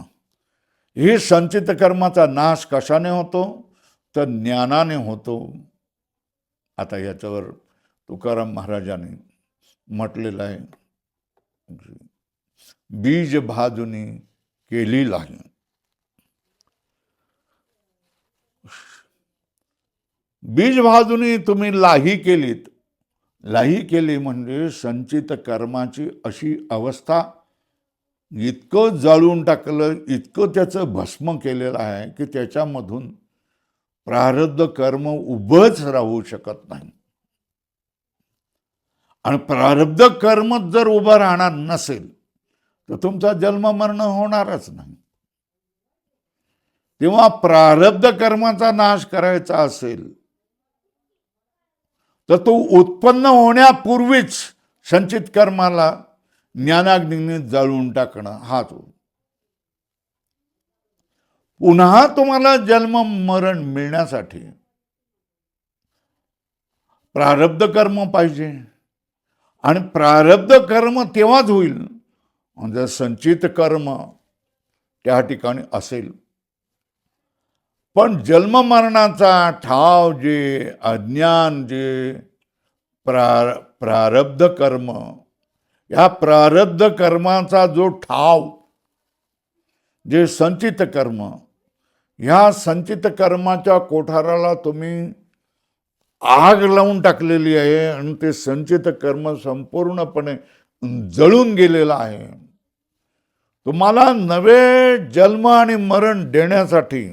ही संचित कर्माचा नाश कशाने होतो? तर ज्ञानाने होतो. आता याच्यावर तुकाराम महाराजांनी म्हटलेलं आहे, बीज भाजुनी केली लाई. बीज भाजुनी तुम्ही लाही केलीत. लाही केली म्हणजे संचित कर्माची अशी अवस्था इतकं जाळून टाकलं, इतकं त्याचं भस्म केलेलं आहे की त्याच्यामधून प्रारब्ध कर्म उभंच राहू शकत नाही. आणि प्रारब्ध कर्म जर उभं राहणार नसेल तर तुमचा जन्म मरण होणारच नाही. तेव्हा प्रारब्ध कर्माचा नाश करायचा असेल तर तो उत्पन्न होण्यापूर्वीच संचित कर्माला ज्ञानाग्नीने जाळून टाकणं हा तो. पुन्हा तुम्हाला जन्म मरण मिळण्यासाठी प्रारब्ध कर्म पाहिजे, आणि प्रारब्ध कर्म तेव्हाच होईल जर संचित कर्म त्या ठिकाणी असेल. पण जन्म मरणाचा ठाव जे अज्ञान, जे प्रारब्ध कर्म, या प्रारब्ध कर्माचा जो ठाव जे संचित कर्म, ह्या संचित कर्माच्या कोठाराला तुम्ही आग लावून टाकलेली आहे, आणि ते संचित कर्म संपूर्णपणे जळून गेलेलं आहे. तुम्हाला नवे जन्म आणि मरण देण्यासाठी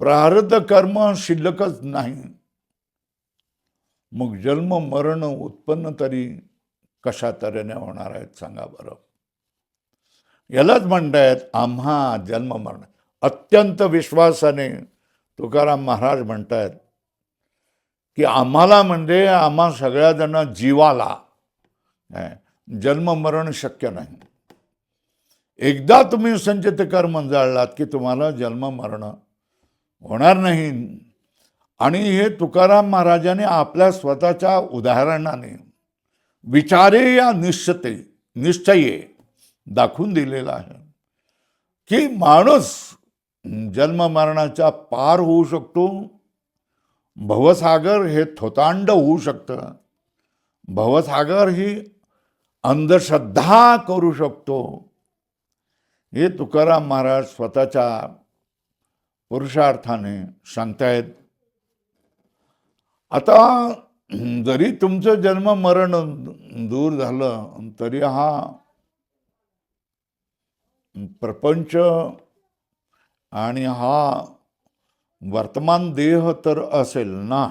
प्रारब्ध कर्म शिल्लकच नाही. मग जन्म मरण उत्पन्न तरी कशा तऱ्हेने होणार आहेत सांगा बरं. यालाच म्हणतायत आम्हा जन्म मरण. अत्यंत विश्वासाने तुकाराम महाराज म्हणतायत की आम्हाला म्हणजे आम्हा सगळ्या जण जीवाला जन्म मरण शक्य नाही. एकदा तुम्ही संचित कर्म जाळलात की तुम्हाला जन्म मरण होणार नाही. आणि हे तुकाराम महाराजांनी आपल्या स्वतःच्या उदाहरणाने विचारे या निश्चये दाखवून दिलेला आहे की माणूस जन्म मरणाच्या पार होऊ शकतो, भवसागर हे थोतांड होऊ शकतं, भवसागर ही अंधश्रद्धा करू शकतो, हे तुकाराम महाराज स्वतःच्या पुरुषार्थाने सांगतायत. आता जरी तुमचं जन्म मरण दूर झालं तरी हा प्रपंच आणि हा वर्तमान देह तर असेल ना.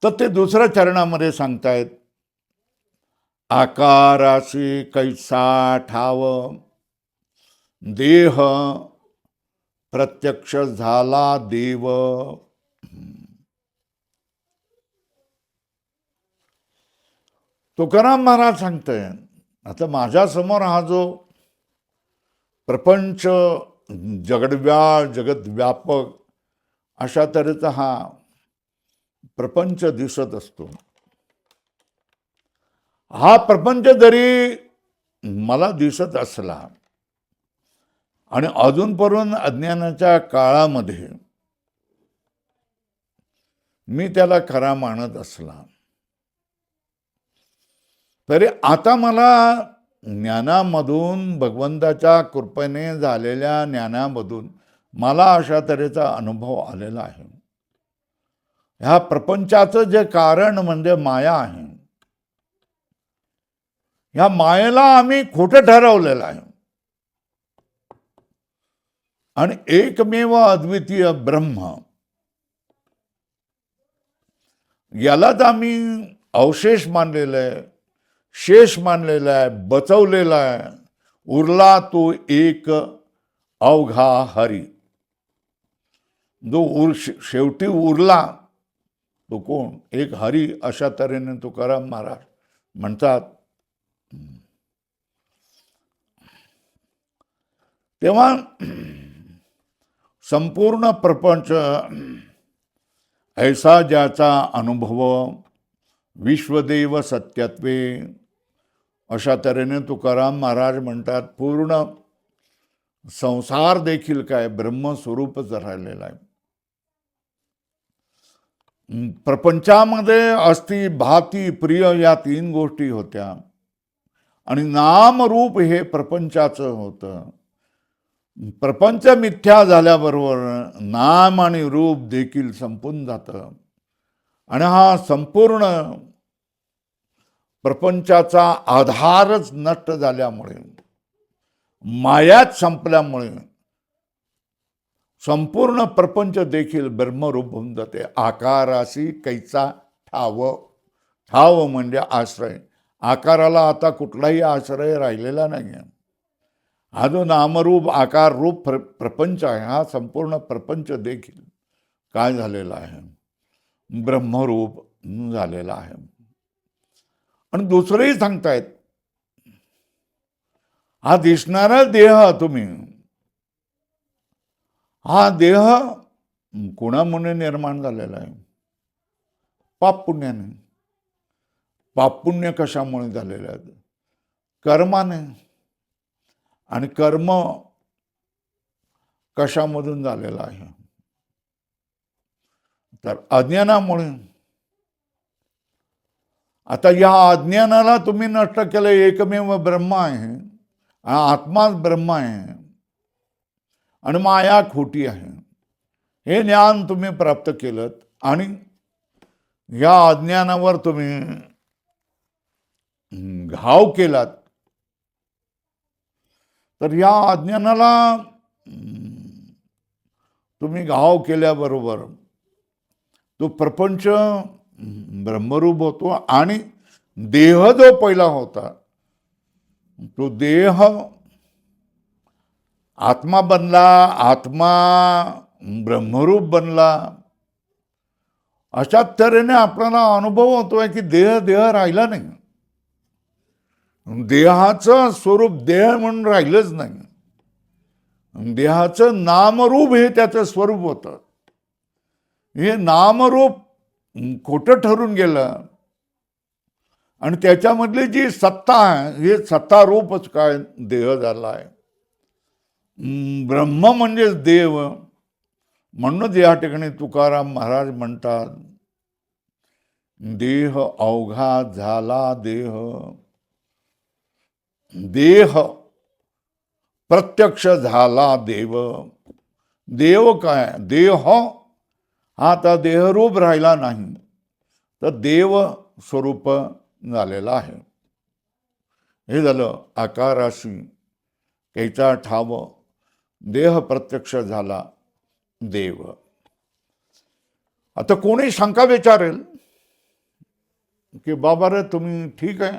तर ते दुसऱ्या चरणामध्ये सांगतायत, आकाराशी कैसा ठाव देह प्रत्यक्ष झाला देव. तुकाराम महाराज सांगताय, आता माझ्या समोर हा जो प्रपंच जगत व्यापक अशा तऱ्हेचा हा प्रपंच दिसत असतो. हा प्रपंच जरी मला दिसत असला आणि अजूनपर्यंत अज्ञानाच्या काळामध्ये मी त्याला खरा मानत असला तरी आता मला ज्ञानामधून, भगवंताच्या कृपेने झालेल्या ज्ञानामधून मला अशा तऱ्हेचा अनुभव आलेला आहे. ह्या प्रपंचाचं जे कारण म्हणजे माया आहे, ह्या मायेला आम्ही खोटं ठरवलेलं आहे आणि एकमेव अद्वितीय ब्रह्म यालाच आम्ही अवशेष मानलेलं आहे, शेष मानलेला आहे, बचवलेला आहे. उरला तो एक अवघा हरी. जो शेवटी उरला तो कोण? एक हरी. अशा तऱ्हेने तुकाराम महाराज म्हणतात. तेव्हा संपूर्ण प्रपंच ऐसा ज्याचा अनुभव विश्वदेव सत्यत्वे, अशा तऱ्हेने तुकाराम महाराज म्हणतात, पूर्ण संसार देखील काय ब्रह्मस्वरूपच राहिलेला आहे. प्रपंचामध्ये अस्थि, भाती, प्रिय या 3 गोष्टी होत्या आणि नामरूप हे प्रपंचाचं होतं. प्रपंच मिथ्या झाल्याबरोबर नाम आणि रूप देखील संपून जातं आणि हा संपूर्ण प्रपंचाचा आधारच नष्ट झाल्यामुळे, मायाच संपल्यामुळे संपूर्ण प्रपंच देखील ब्रह्मरूप होऊन जाते. आकाराशी कैसा ठाव. ठाव म्हणजे आश्रय. आकाराला आता कुठलाही आश्रय राहिलेला नाही आहे. हा जो नामरूप आकार रूप प्रपंच आहे, हा संपूर्ण प्रपंच देखील काय झालेला आहे? ब्रह्मरूप झालेला आहे. आणि दुसरेही सांगतायत, हा दिसणारा देह तुम्ही, हा देह कोणामुळे निर्माण झालेला आहे? पाप पुण्याने. पाप पुण्य कशामुळे झालेले आहेत? कर्माने. आणि कर्म कशामधून झालेलं आहे? तर अज्ञानामुळे. आता या अज्ञानाला तुम्ही नष्ट केलं. एकमेव ब्रह्म आहे, आत्माच ब्रह्म आहे आणि माया खोटी आहे, हे ज्ञान तुम्ही प्राप्त केलं आणि या अज्ञानावर तुम्ही घाव केलात. तर या अज्ञानाला तुम्ही घाव केल्याबरोबर तो प्रपंच ब्रह्मरूप होतो आणि देह जो पहिला होता तो देह आत्मा बनला, आत्मा ब्रह्मरूप बनला. अशा तऱ्हेने आपल्याला अनुभव होतोय की देह राहिला नाही. देहाचं स्वरूप देह म्हणून राहिलंच नाही. देहाचं नामरूप हे त्याचं स्वरूप होतं. हे नामरूप खोटं ठरून गेलं आणि त्याच्यामधली जी सत्ता आहे हे सत्तारूपच काय देह झाला आहे. ब्रह्म म्हणजेच देव. म्हणूनच या ठिकाणी तुकाराम महाराज म्हणतात, देह अवघा झाला देह, देह प्रत्यक्ष झाला देव. देव काय, देह हा आता देहरूप राहिला नाही, तर देव स्वरूप झालेला आहे. हे झालं आकाराशी कैचा ठाव, देह प्रत्यक्ष झाला देव. आता कोणी शंका विचारेल की बाबा रे तुम्ही ठीक आहे,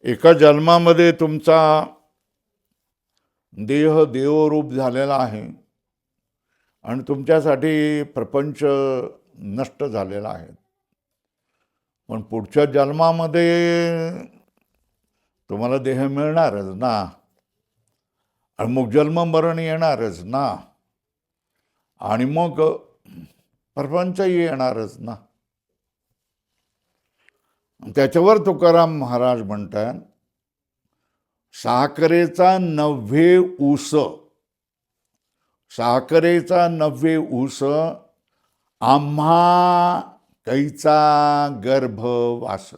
एका जन्मामध्ये तुमचा देह देवरूप झालेला आहे आणि तुमच्यासाठी प्रपंच नष्ट झालेला आहे, पण पुढच्या जन्मामध्ये तुम्हाला देह मिळणारच ना, आणि मग जन्म मरण येणारच ना, आणि मग प्रपंचही येणारच ना. त्याच्यावर तुकाराम महाराज म्हणतात, साखरेचा 90 ऊस, साखरेचा 90 ऊस आम्हा कैचा गर्भवास.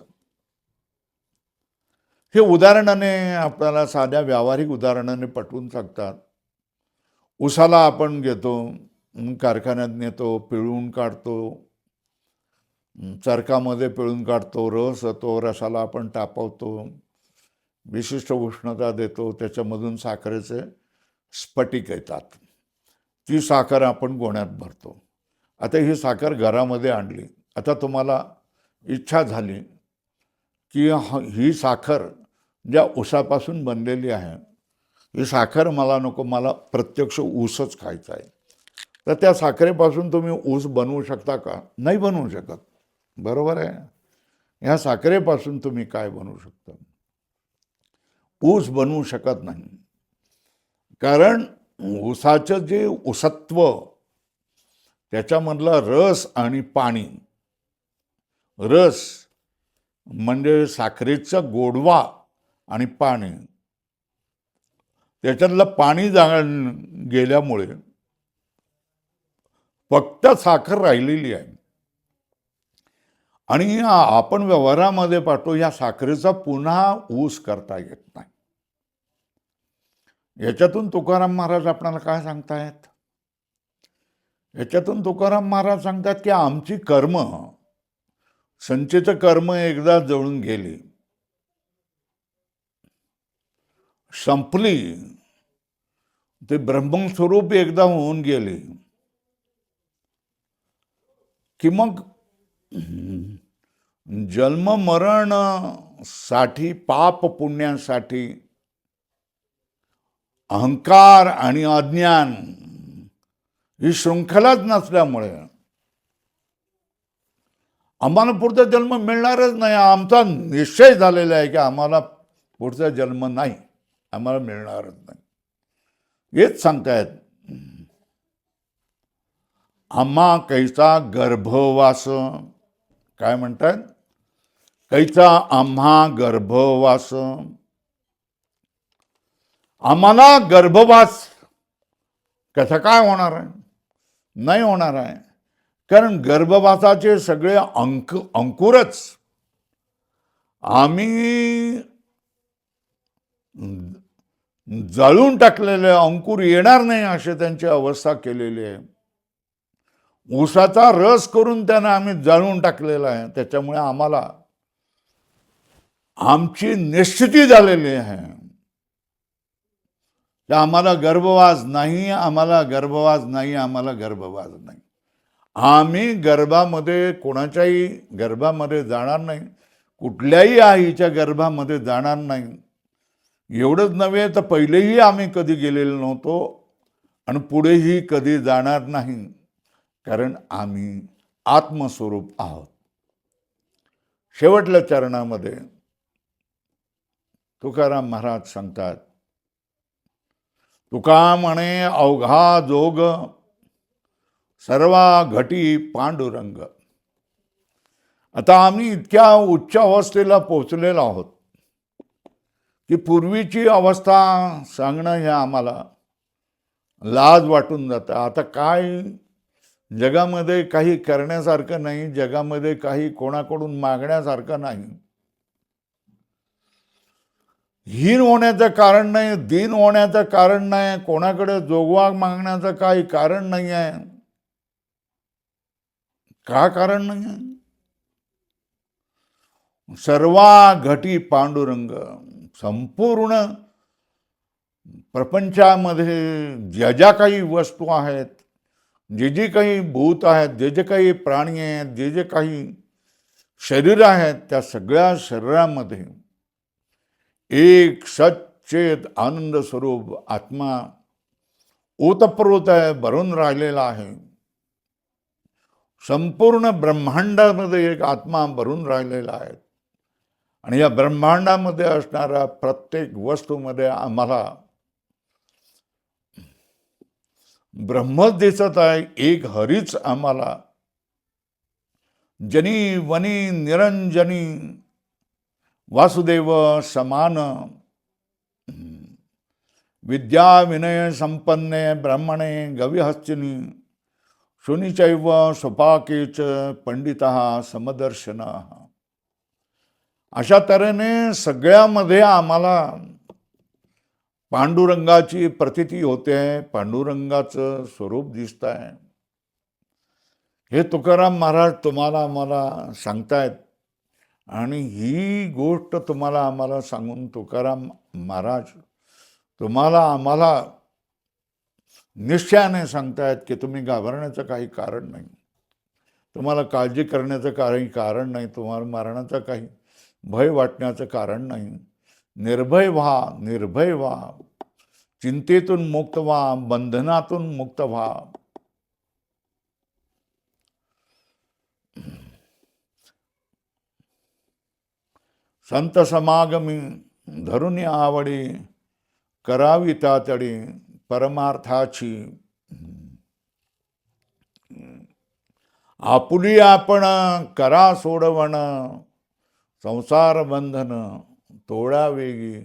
हे उदाहरणाने आपल्याला साध्या व्यावहारिक उदाहरणाने पटवून सांगतात. ऊसाला आपण घेतो, कारखान्यात नेतो, पिळून काढतो, चरकामध्ये पिळून काढतो, रस होतो, रसाला आपण तापवतो, विशिष्ट उष्णता देतो, त्याच्यामधून साखरेचे स्फटिक येतात. ती साखर आपण गोण्यात भरतो. आता ही साखर घरामध्ये आणली. आता तुम्हाला इच्छा झाली की ही साखर ज्या ऊसापासून बनलेली आहे, ही साखर मला नको, मला प्रत्यक्ष ऊसच खायचा आहे. तर त्या साखरेपासून तुम्ही ऊस बनवू शकता का? नाही बनवू शकत. बरोबर आहे. ह्या साखरेपासून तुम्ही काय बनवू शकता? ऊस बनवू शकत नाही. कारण ऊसाचं जे ऊसत्व, त्याच्यामधला रस आणि पाणी, रस म्हणजे साखरेचा गोडवा आणि पाणी, त्याच्यातलं पाणी गेल्यामुळे फक्त साखर राहिलेली आहे. आणि आपण व्यवहारामध्ये पाहतो या साखरेचा पुन्हा ऊस करता येत नाही. याच्यातून तुकाराम महाराज आपल्याला काय सांगतायत? याच्यातून तुकाराम महाराज सांगतात की आमची कर्म, संचित कर्म एकदा जळून गेली, संपली, ते ब्रह्मस्वरूप एकदा होऊन गेले की मग जन्म मरण साठी, पाप पुण्यासाठी, अहंकार आणि अज्ञान ही शृंखलाच नसल्यामुळे आम्हाला पुढचा जन्म मिळणारच नाही. आमचा निश्चय झालेला आहे की आम्हाला पुढचा जन्म नाही, आम्हाला मिळणारच नाही. हेच सांगतायत. आम्हा कैचा गर्भवास, काय म्हणतात? कैचा आम्हा गर्भवास. आम्हाला गर्भवास कसं काय होणार आहे? नाही होणार आहे. कारण गर्भवासाचे सगळे अंकुरच आम्ही जाळून टाकलेले, अंकुर येणार नाही अशी त्यांची अवस्था केलेली आहे. ऊसाचा रस करून त्यांना आम्ही जाळून टाकलेला आहे. त्याच्यामुळे आम्हाला आमची निश्चिती झालेली आहे की आम्हाला गर्भवास नाही, आम्हाला गर्भवास नाही, आम्हाला गर्भवास नाही. आम्ही गर्भामध्ये, कोणाच्याही गर्भामध्ये जाणार नाही, कुठल्याही आईच्या गर्भामध्ये जाणार नाही. एवढंच नव्हे तर पहिलेही आम्ही कधी गेलेलो नव्हतो आणि पुढेही कधी जाणार नाही, कारण आम्ही आत्मस्वरूप आहोत. शेवटल्या चरणामध्ये तुकाराम महाराज सांगतात, तुका म्हणे अवघा जोग, सर्वा घटी पांडुरंग. आता आम्ही इतक्या उच्च अवस्थेला पोचलेलो आहोत की पूर्वीची अवस्था सांगणं हे आम्हाला लाज वाटून जातं. आता काय जगामध्ये काही करण्यासारखं नाही, जगामध्ये काही कोणाकडून मागण्यासारखं नाही. हीन होण्याचं कारण नाही, दीन होण्याचं कारण नाही, कोणाकडे जोगवा मागण्याचं काही कारण नाही आहे. का कारण नाही आहे? सर्वा घटी पांडुरंग. संपूर्ण प्रपंचामध्ये ज्या ज्या काही वस्तू आहेत, जे जे काही भूत आहेत, जे जे काही प्राणी आहेत, जे जे काही शरीर आहेत, त्या सगळ्या शरीरामध्ये एक सच्चेत आनंद स्वरूप आत्मा ओतप्रोत आहे, भरून राहिलेला आहे. संपूर्ण ब्रह्मांडामध्ये एक आत्मा भरून राहिलेला आहे आणि या ब्रह्मांडामध्ये असणाऱ्या प्रत्येक वस्तूमध्ये आम्हाला ब्रह्मच दिसत आहे. एक हरीच आम्हाला जनी वनी निरंजनी वासुदेव समान विद्या विनय संपन्ने ब्रह्मणे गविहस्तिनी शुनिचैव स्वपाकेच पंडितः समदर्शनः. अशा तऱ्हेने सगळ्यामध्ये आम्हाला पांडुरंगाची प्रतीती होते, पांडुरंगाचं स्वरूप दिसत आहे. हे तुकाराम महाराज तुम्हाला आम्हाला सांगतायत आणि ही गोष्ट तुम्हाला आम्हाला सांगून तुकाराम महाराज तुम्हाला आम्हाला निश्चयाने सांगतायत की तुम्ही घाबरण्याचं काही कारण नाही, तुम्हाला काळजी करण्याचं काही कारण नाही, तुम्हाला मरणाचं काही भय वाटण्याचं कारण नाही. निर्भय व्हा, निर्भय व्हा, चिंतेतून मुक्त व्हा, बंधनातून मुक्त व्हा. संत समागमी धरुनी आवडी करावी तातडी परमार्थाची. आपुली आपण करा सोडवण संसार बंधन तोडा वेगी.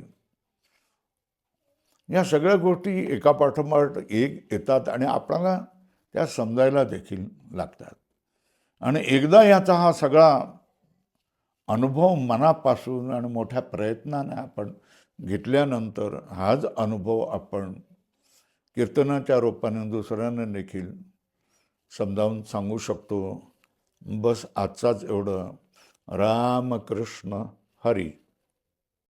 या सगळ्या गोष्टी एका पाठोपाठ एक येतात आणि आपल्याला त्या समजायला देखील लागतात. आणि एकदा याचा हा सगळा अनुभव मनापासून आणि मोठ्या प्रयत्नाने आपण घेतल्यानंतर हाच अनुभव आपण कीर्तनाच्या रूपाने दुसऱ्यांना देखील समजावून सांगू शकतो. बस आजचाच एवढं. रामकृष्ण हरी.